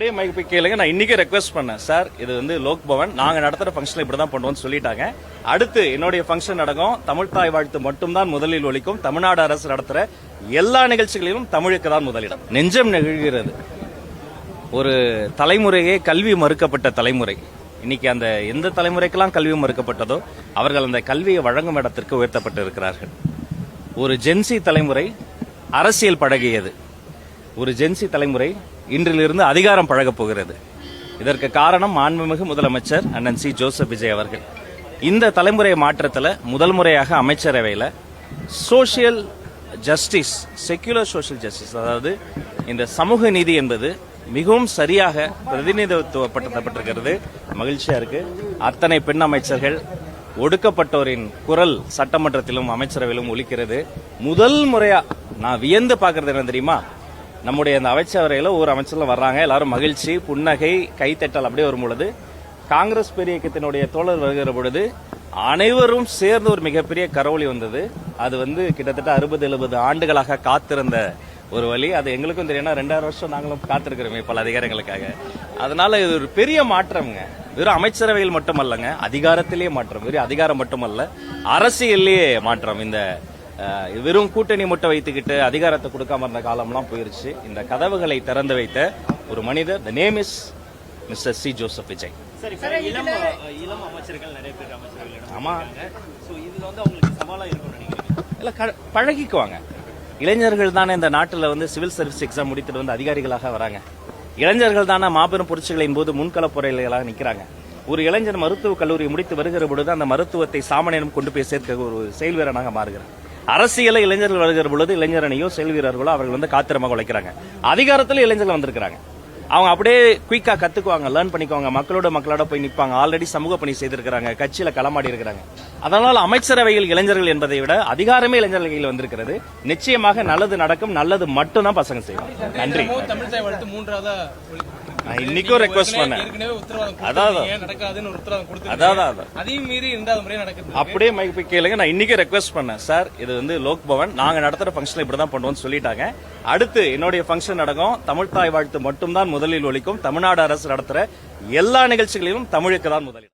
அப்படியே மைக் போய் கேளுங்க. நான் இன்னைக்கு ரெக்வெஸ்ட் பண்ணேன் சார், இது வந்து லோக் பவன், நாங்க நடத்துற ஃபங்க்ஷன் இப்படிதான் பண்ணுவோம்னு சொல்லிட்டாங்க. அடுத்து என்னுடைய ஃபங்க்ஷன் நடக்கும், தமிழ் தாய் வாழ்த்து மட்டும்தான் முதலில் ஒலிக்கும். தமிழ்நாடு அரசு நடத்துற எல்லா நிகழ்ச்சிகளிலும் தமிழுக்கு தான் முதலிடம். நெஞ்சம் நெகிழ்கிறது. ஒரு தலைமுறையே கல்வி மறுக்கப்பட்ட தலைமுறை. இன்னைக்கு அந்த எந்த தலைமுறைக்கெல்லாம் கல்வி மறுக்கப்பட்டதோ அவர்கள் அந்த கல்வியை வழங்கும் இடத்திற்கு உயர்த்தப்பட்டு இருக்கிறார்கள். ஒரு ஜென்சி தலைமுறை அரசியல் பழகியது. ஒரு ஜென்சி தலைமுறை இன்றிலிருந்து அதிகாரம் பழகப் போகிறது. இதற்கு காரணம் மாண்புமிகு முதலமைச்சர் அண்ணன் சி ஜோசப் விஜய் அவர்கள். இந்த தலைமுறை மாற்றத்தில் முதல் முறையாக அமைச்சரவையில் social justice, secular social justice, அதாவது இந்த சமூக நீதி என்பது மிகவும் சரியாக பிரதிநிதித்துவப்படுத்தப்பட்டிருக்கிறது. மகிழ்ச்சியா இருக்கு. அத்தனை பெண் அமைச்சர்கள், ஒடுக்கப்பட்டோரின் குரல் சட்டமன்றத்திலும் அமைச்சரவையிலும் ஒலிக்கிறது. முதல் முறையா நான் வியந்து பாக்குறது என்ன தெரியுமா, நம்முடைய அந்த அமைச்சரவையில் ஒரு அமைச்சர்கள் வர்றாங்க, எல்லாரும் மகிழ்ச்சி, புன்னகை, கைத்தட்டல் அப்படியே வரும் பொழுது, காங்கிரஸ் பெரிய இயக்கத்தினுடைய தோழர் வருகிற பொழுது அனைவரும் சேர்ந்து ஒரு மிகப்பெரிய கரவொலி வந்தது. அது வந்து கிட்டத்தட்ட 60-70 ஆண்டுகளாக காத்திருந்த ஒரு வழி. அது எங்களுக்கும் தெரியும், 2000 வருஷம் நாங்களும் காத்திருக்கிறோமே பல அதிகாரங்களுக்காக. அதனால இது ஒரு பெரிய மாற்றம்ங்க. வெறும் அமைச்சரவையில் மட்டுமல்லங்க, அதிகாரத்திலேயே மாற்றம். வெறும் அதிகாரம் மட்டுமல்ல, அரசியல்லையே மாற்றம். இந்த வெறும் கூட்டணி முட்டை வைத்துக்கிட்டு அதிகாரத்தை கொடுக்காம இருந்த காலம்லாம் போயிருச்சு. இந்த கதவுகளை திறந்து வைத்த ஒரு மனிதர், the name is mister C Joseph Vijay. இளம் அமைச்சர்கள் நிறைய பேர் அமைச்சர்கள். ஆமா, இதுல வந்து அவங்களுக்கு சவாலா இருக்கும்னு நினைக்கிறீங்க? இல்ல, பழகிக்குவாங்க. இளைஞர்கள் தானே இந்த நாட்டில் வந்து சிவில் சர்வீஸ் எக்ஸாம் முடித்துட்டு வந்து அதிகாரிகளாக வராங்க. இளைஞர்கள் தானே மாபெரும் புரட்சிகளின் போது முன்களப்புறைகளாக நிற்கிறாங்க. ஒரு இளைஞர் மருத்துவக் கல்லூரி முடித்து வருகிற பொழுது அந்த மருத்துவத்தை சாமானியம் கொண்டு போய் சேர்க்க ஒரு செயல் வீரனாக மாறுகிறார். அரசியல இளைஞர்கள் வருகிற பொழுது இளைஞரனையோ செயல் வீரர்களோ அவர்கள் வந்து காத்திரமாக உழைக்கிறாங்க. அதிகாரத்தில் இளைஞர்கள் வந்திருக்கிறாங்க. அவங்க அப்படியே குயிக்கா கத்துக்குவாங்க, லேர்ன் பண்ணிக்குவாங்க, மக்களோட போய் நிற்பாங்க. ஆல்ரெடி சமூக பணி செய்திருக்கிறாங்க, கட்சியில களமாடி இருக்கிறாங்க. அதனால அமைச்சரவையில் இளைஞர்கள் என்பதை விட அதிகாரமே இளைஞர்கள் கையில் வந்திருக்கிறது. நிச்சயமாக நல்லது நடக்கும், நல்லது மட்டும்தான் பசங்க செய்வாங்க. நன்றி. இன்னைக்கும் ரெக்வெஸ்ட் பண்ணேன், அப்படியே மைக் போய் கேளுங்க. நான் இன்னைக்கு ரெக்வெஸ்ட் பண்ணேன் சார், இது வந்து லோக் பவன், நாங்க நடத்துற ஃபங்க்ஷன் இப்படிதான் பண்ணுவோம்னு சொல்லிட்டாங்க. அடுத்து என்னுடைய ஃபங்க்ஷன் நடக்கும், தமிழ் தாய் வாழ்த்து மட்டும்தான் முதலில் ஒலிக்கும். தமிழ்நாடு அரசு நடத்துற எல்லா நிகழ்ச்சிகளிலும் தமிழுக்கு தான் முதலில்.